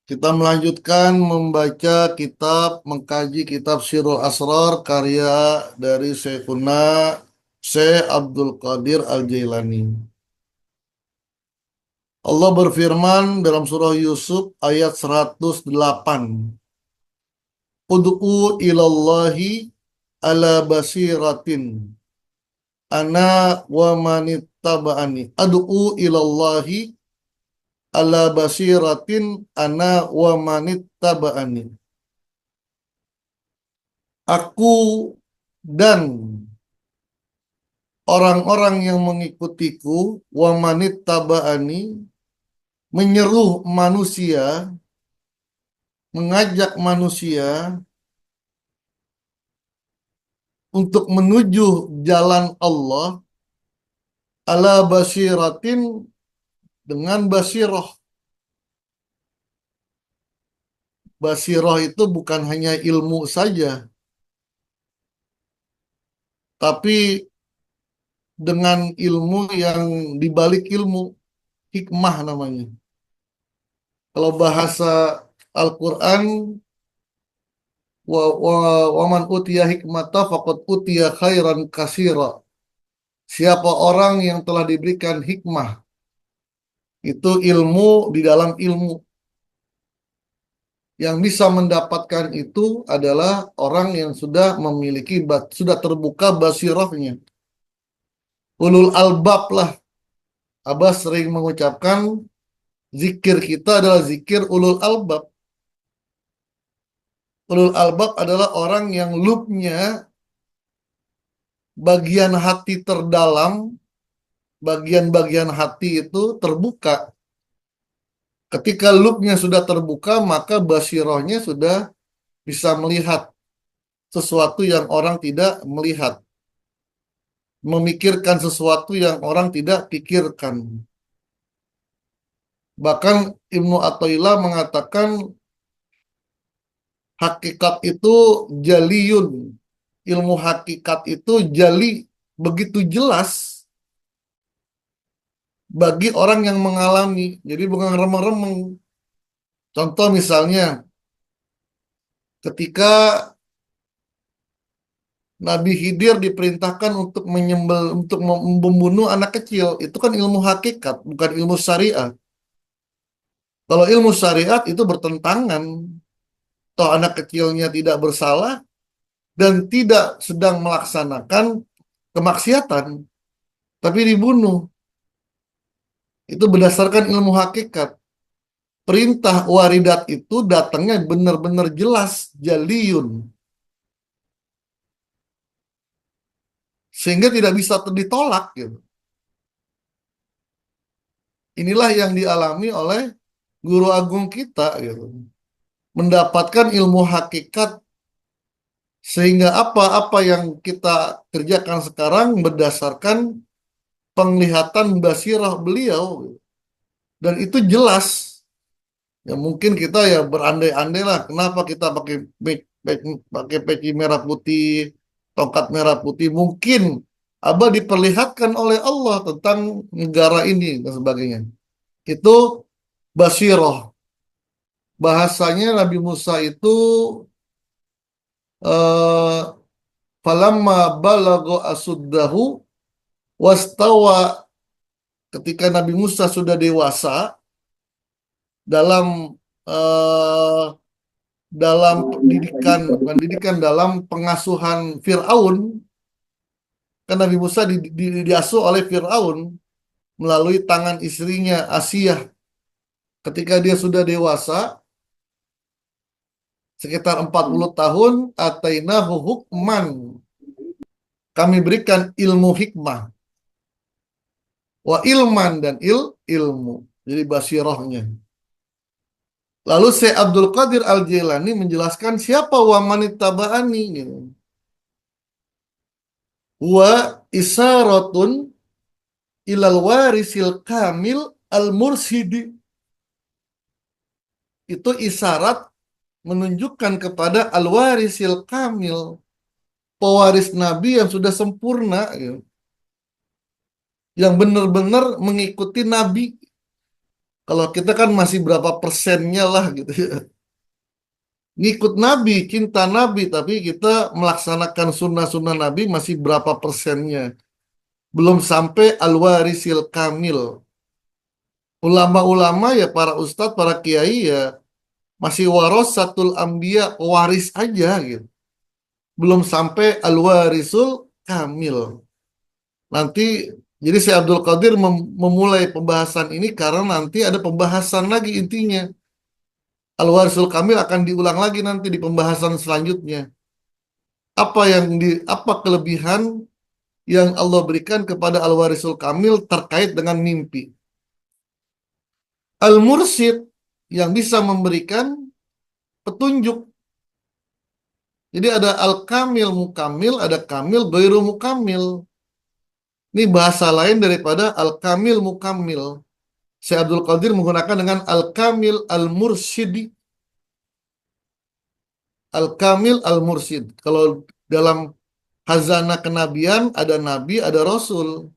Kita melanjutkan membaca mengkaji kitab Sirul Asrar karya dari Syekhuna Syekh Abdul Qadir Al-Jailani. Allah berfirman dalam surah Yusuf ayat 108. Ud'u ilallahi ala basiratin ana wa manittaba'ani. Ad'u ilallahi ala basiratin ana wa manittaba'ani. Aku dan orang-orang yang mengikutiku wa manittaba'ani menyeru manusia, mengajak manusia untuk menuju jalan Allah ala basiratin dengan basirah. Basirah itu bukan hanya ilmu saja, tapi dengan ilmu yang dibalik ilmu, hikmah namanya. Kalau bahasa Al-Quran, wa man utiya hikmata faqad utiya khairan kasira. Siapa orang yang telah diberikan hikmah, itu ilmu di dalam ilmu. Yang bisa mendapatkan itu adalah orang yang sudah memiliki, sudah terbuka basirahnya. Ulul albab lah. Abbas sering mengucapkan zikir kita adalah zikir ulul albab. Ulul albab adalah orang yang lubnya, bagian hati terdalam, bagian-bagian hati itu terbuka. Ketika lubnya sudah terbuka, maka basirohnya sudah bisa melihat sesuatu yang orang tidak melihat. Memikirkan sesuatu yang orang tidak pikirkan. Bahkan Ibnu Athaillah mengatakan hakikat itu jaliyun. Ilmu hakikat itu jali, begitu jelas bagi orang yang mengalami. Jadi bukan remeng-remeng. Contoh misalnya, ketika Nabi Khidir diperintahkan untuk membunuh anak kecil, itu kan ilmu hakikat, bukan ilmu syariat. Kalau ilmu syariat itu bertentangan, toh anak kecilnya tidak bersalah dan tidak sedang melaksanakan kemaksiatan, tapi dibunuh. Itu berdasarkan ilmu hakikat. Perintah waridat itu datangnya benar-benar jelas, jaliyun. Sehingga tidak bisa ditolak gitu. Inilah yang dialami oleh guru agung kita gitu. Mendapatkan ilmu hakikat sehingga apa-apa yang kita kerjakan sekarang berdasarkan penglihatan basirah beliau gitu. Dan itu jelas. Ya mungkin kita ya berandai-andai lah kenapa kita pakai peci merah putih, tongkat merah putih. Mungkin Abah diperlihatkan oleh Allah tentang negara ini dan sebagainya. Itu basiroh. Bahasanya Nabi Musa itu eh, falamma balagha asuddahu wastawa, ketika Nabi Musa sudah dewasa dalam eh, dalam pendidikan, bukan didikan, dalam pengasuhan Fir'aun. Kan Nabi Musa diasuh oleh Fir'aun melalui tangan istrinya Asiyah. Ketika dia sudah dewasa, sekitar 40 tahun, atainahu hukman. Kami berikan ilmu hikmah. Wa ilman, dan ilmu. Jadi basirohnya. Lalu Syekh Abdul Qadir Al-Jailani menjelaskan siapa wa manittaba'ani gitu. Wa isaratun ilal warisil kamil al-mursidi. Itu isyarat menunjukkan kepada al-warisil kamil, pewaris Nabi yang sudah sempurna gitu. Yang benar-benar mengikuti Nabi. Kalau kita kan masih berapa persennya lah gitu ya. Ngikut Nabi, cinta Nabi, tapi kita melaksanakan sunnah-sunnah Nabi masih berapa persennya. Belum sampai al-warisil kamil. Ulama-ulama ya para ustadz, para kiai ya masih warasatul ambia, waris aja gitu. Belum sampai al-warisul kamil. Nanti jadi saya Abdul Qadir memulai pembahasan ini karena nanti ada pembahasan lagi intinya. Al-warisul kamil akan diulang lagi nanti di pembahasan selanjutnya. Apa kelebihan yang Allah berikan kepada al-warisul kamil terkait dengan mimpi. Al-mursyid yang bisa memberikan petunjuk. Jadi ada al-kamil mukamil, ada kamil ghairu mukamil. Ini bahasa lain daripada al-kamil mukamil. Syekh Abdul Qadir menggunakan dengan al-kamil al-mursyidi. Al-kamil al-mursyid. Kalau dalam hazanah kenabian ada nabi, ada rasul.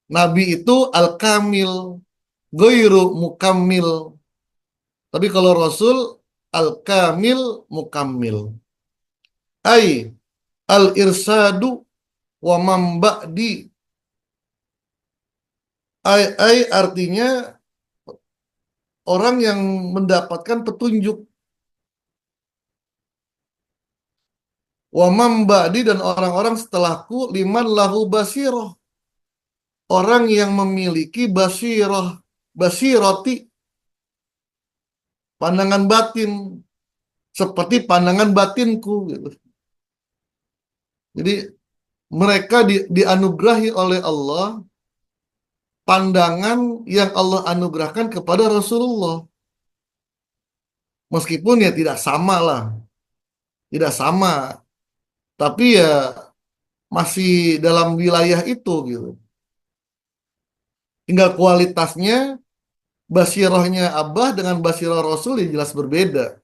Nabi itu al-kamil, ghairu mukamil. Tapi kalau rasul al-kamil mukamil. Ai al-irsadu wa mamba'di. Ai artinya orang yang mendapatkan petunjuk. Wa mamba'di dan orang-orang setelahku liman lahu basiroh. Orang yang memiliki basiroh. Basiroti. Pandangan batin. Seperti pandangan batinku. Gitu. Jadi mereka dianugerahi oleh Allah pandangan yang Allah anugerahkan kepada Rasulullah. Meskipun ya tidak sama lah. Tidak sama. Tapi ya masih dalam wilayah itu gitu. Tinggal kualitasnya basirohnya Abah dengan basiroh Rasul ya jelas berbeda.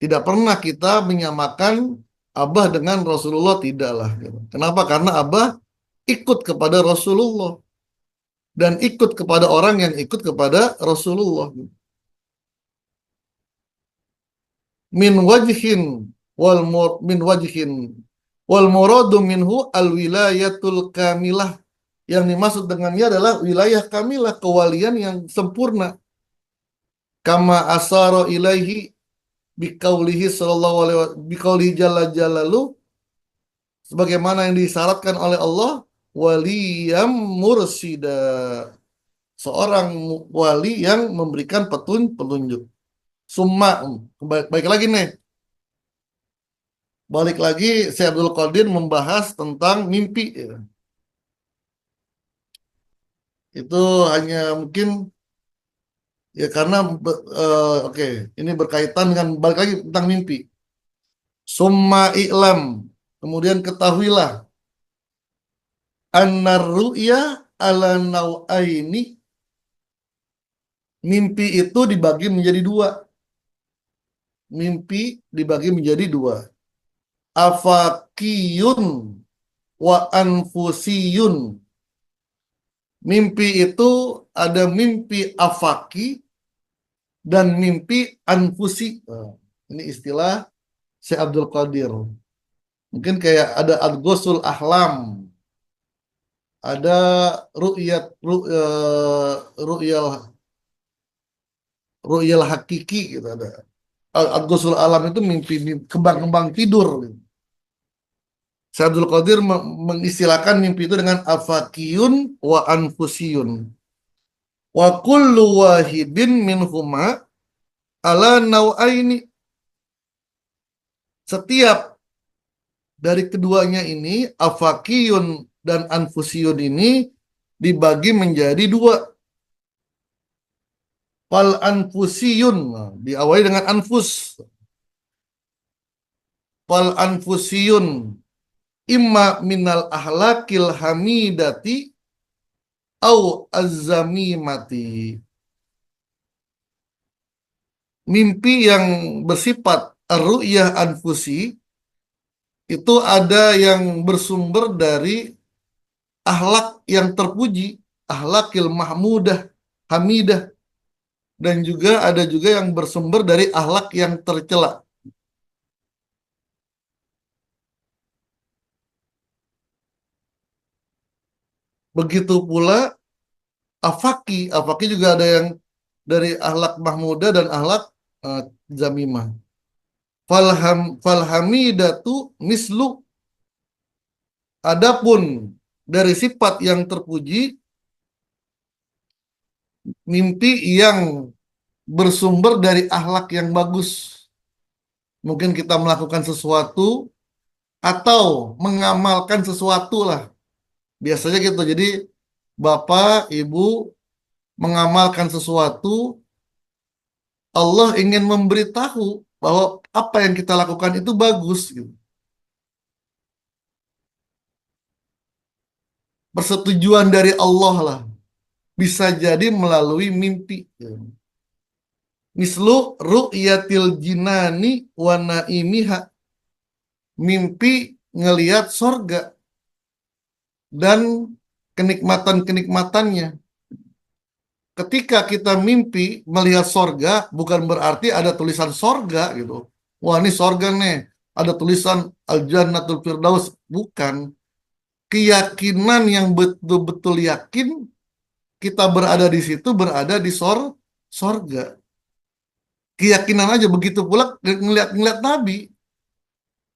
Tidak pernah kita menyamakan Abah dengan Rasulullah tidaklah. Gitu. Kenapa? Karena Abah ikut kepada Rasulullah dan ikut kepada orang yang ikut kepada Rasulullah. Gitu. Min wajhin min wajhin wal muradu minhu al wilayatul kamilah. Yang dimaksud dengannya adalah wilayah kamilah, kewalian yang sempurna. Kama asaro ilaihi biqaulihi sallallahu alaihi biqaulihi jalla jalalu, sebagaimana yang disyaratkan oleh Allah, waliyam mursida, seorang wali yang memberikan petunjuk. Summa, baik lagi nih. Balik lagi, Syekh Abdul Qadir membahas tentang mimpi. Ya. Itu hanya mungkin ya karena oke, ini berkaitan dengan balik lagi tentang mimpi. Summa i'lam, kemudian ketahuilah annar ru'ya ala nau'aini, mimpi itu dibagi menjadi dua. Mimpi dibagi menjadi dua. Afakiyun wa anfusiyun. Mimpi itu ada mimpi afaki dan mimpi anfusi. Nah, ini istilah Syekh Abdul Qadir. Mungkin kayak ada adgosul ahlam, ada ru'yat ru'yal ru'yal hakiki gitu ada. Adgosul alam itu mimpi kembang-kembang tidur. Gitu. Syekh Abdul Qadir mengistilahkan mimpi itu dengan afakiyun wa anfusiyun. Wa kullu wahidin minhuma ala nau'aini. Setiap dari keduanya ini, afakiyun dan anfusiyun ini dibagi menjadi dua. Fal anfusiyun, diawali dengan anfus. Fal anfusiyun imma minal ahlakil hamidati au azzamimati. Mimpi yang bersifat ar-ru'yah anfusi itu ada yang bersumber dari akhlak yang terpuji, akhlakil mahmudah, hamidah, dan juga ada juga yang bersumber dari akhlak yang tercela. Begitu pula afaki. Afaki juga ada yang dari akhlak mahmudah dan akhlak eh, zamimah. Falhamidatu mislu. Adapun dari sifat yang terpuji, mimpi yang bersumber dari akhlak yang bagus. Mungkin kita melakukan sesuatu atau mengamalkan sesuatu lah. Biasanya gitu. Jadi bapak, ibu mengamalkan sesuatu, Allah ingin memberitahu bahwa apa yang kita lakukan itu bagus gitu. Persetujuan dari Allah lah. Bisa jadi melalui mimpi. Mislu ru'yatil jinani wa naimiha. Mimpi ngelihat sorga dan kenikmatan-kenikmatannya. Ketika kita mimpi melihat sorga, bukan berarti ada tulisan sorga gitu. Wah, ini sorga nih. Ada tulisan Al-Jannatul Firdaus. Bukan. Keyakinan yang betul-betul yakin kita berada di situ, berada di sorga. Keyakinan aja. Begitu pula ngeliat Nabi.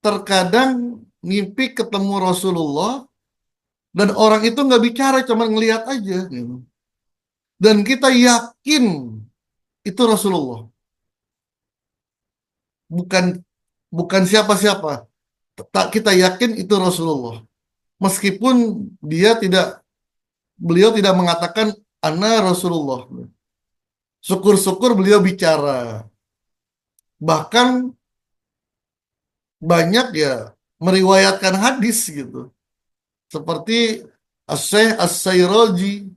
Terkadang mimpi ketemu Rasulullah dan orang itu nggak bicara, cuma ngeliat aja gitu. Dan kita yakin itu Rasulullah, bukan bukan siapa-siapa. Tak, kita yakin itu Rasulullah. Meskipun dia tidak beliau tidak mengatakan ana Rasulullah. Syukur-syukur beliau bicara. Bahkan banyak ya meriwayatkan hadis gitu. Seperti As-Syaikh As-Sairaji,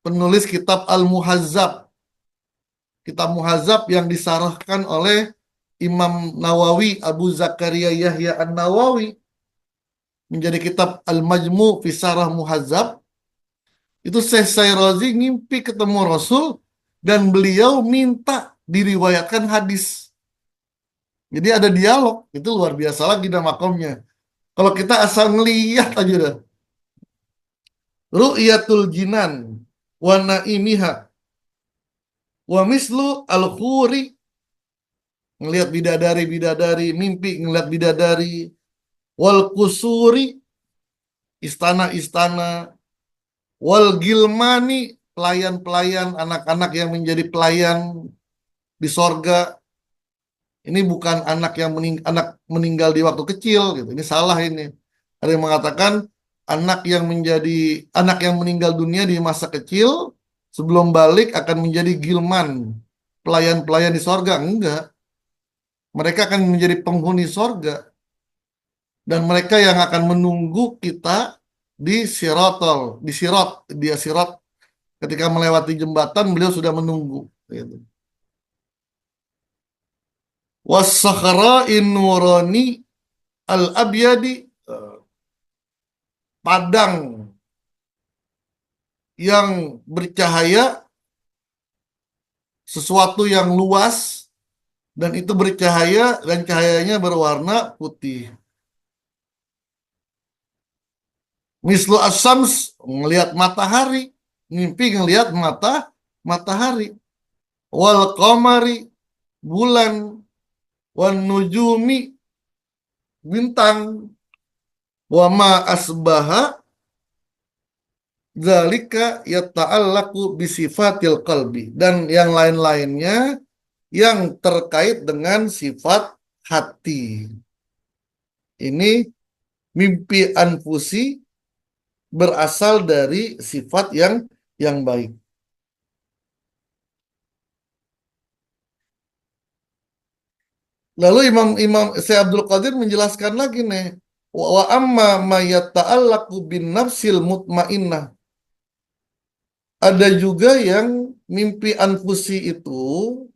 penulis kitab Al-Muhazzab. Kitab Muhazzab yang disarahkan oleh Imam Nawawi, Abu Zakaria Yahya An-Nawawi, menjadi kitab Al-Majmu' fi Sarah Muhazzab. Itu Syekh Sairazi ngimpi ketemu Rasul dan beliau minta diriwayatkan hadis. Jadi ada dialog, itu luar biasa lagi dah makomnya. Kalau kita asal ngeliat aja dah. Ru'yatul jinan wa naimiha wa mislu al-khuri, ngelihat bidadari-bidadari, mimpi ngelihat bidadari, wal kusuri, istana-istana, wal gilmani, pelayan-pelayan, anak-anak yang menjadi pelayan di sorga. Ini bukan anak meninggal di waktu kecil gitu. Ini salah ini. Ada yang mengatakan anak yang meninggal dunia di masa kecil sebelum balik akan menjadi gilman, pelayan-pelayan di sorga. Enggak. Mereka akan menjadi penghuni sorga dan mereka yang akan menunggu kita di sirotol, di sirot, dia sirot ketika melewati jembatan beliau sudah menunggu. Gitu. Was-sakhra'in nurani al-abyadi, padang yang bercahaya, sesuatu yang luas dan itu bercahaya dan cahayanya berwarna putih. Mislu as-syams, ngelihat matahari, mimpi ngelihat matahari. Wal qamari, bulan. Wan nujumi, bintang. Wa ma asbaha zalika yata'allaku bisifatil qalbi, dan yang lain-lainnya yang terkait dengan sifat hati. Ini mimpi anfusi berasal dari sifat yang baik. Lalu Imam Imam Syekh Abdul Qadir menjelaskan lagi nih, wa amma ma yata'allaqu bin nafsil mutmainnah. Ada juga yang mimpi anfusi itu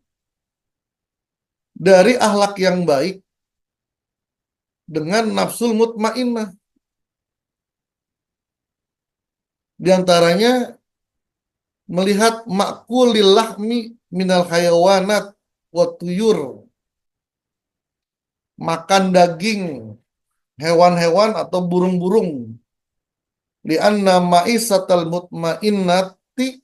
dari akhlak yang baik dengan nafsul mutmainnah. Di antaranya melihat makulil lahmi minal hayawanat wa tuyur, makan daging hewan-hewan atau burung-burung, li'anna ma'isatal mutmainnati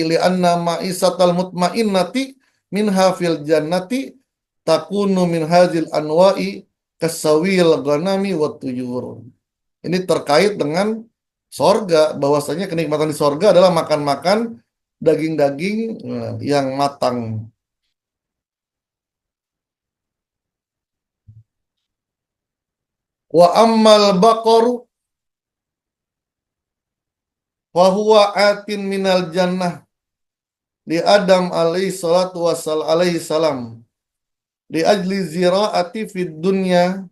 li'anna ma'isatal mutmainnati minha fil jannati takunu min hazil anwa'i kasawil ghanami wa tuyur. Ini terkait dengan sorga, bahwasanya kenikmatan di sorga adalah makan-makan daging-daging yang matang. Wa ammal baqaru wa huwa atin minal jannah di Adam alaihi salatu wassalam alaihi salam di ajli ziraati fid dunya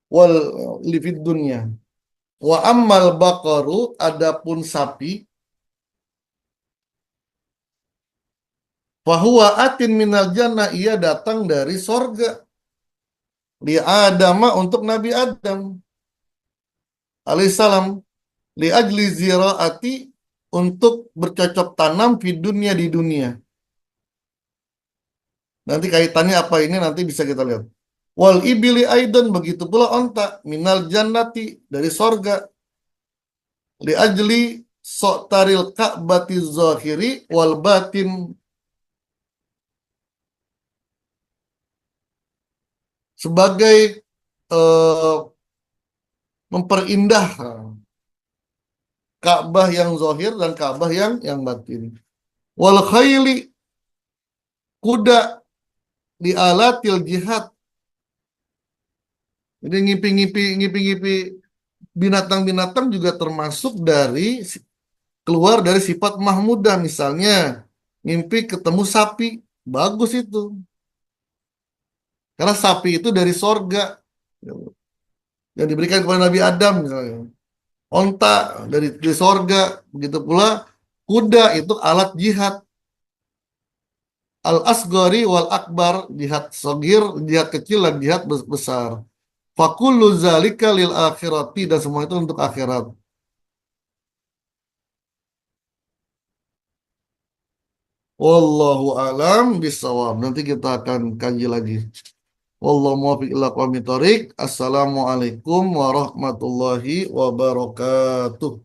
wal li fid dunya. Wa ammal baqaru, adapun sapi, fahuwa atin minal jannah, ia datang dari sorga, di Adama untuk Nabi Adam alaihissalam, li ajli ziraati, untuk bercocok tanam di dunia, di dunia. Nanti kaitannya apa ini nanti bisa kita lihat. Wal ibili aidan, begitu pula onta, minal jannati, dari sorga, li ajli so'taril ka'bati zahiri wal batin, sebagai eh, memperindah Ka'bah yang zahir dan Ka'bah yang batin. Wal khayli, kuda, di alatil jihad. Jadi ngipi-ngipi binatang-binatang juga termasuk dari keluar dari sifat mahmudah. Misalnya ngimpi ketemu sapi, bagus itu. Karena sapi itu dari sorga yang diberikan kepada Nabi Adam misalnya. Onta dari sorga, begitu pula kuda itu alat jihad. Al asgari wal akbar, jihad sogir, jihad kecil dan jihad besar. Fakullu zalika lil akhirati, dan semua itu untuk akhirat. Wallahu alam bisawab. Nanti kita akan kaji lagi. Wallahu muwaffiq ila aqwamit thoriq. Assalamualaikum warahmatullahi wabarakatuh.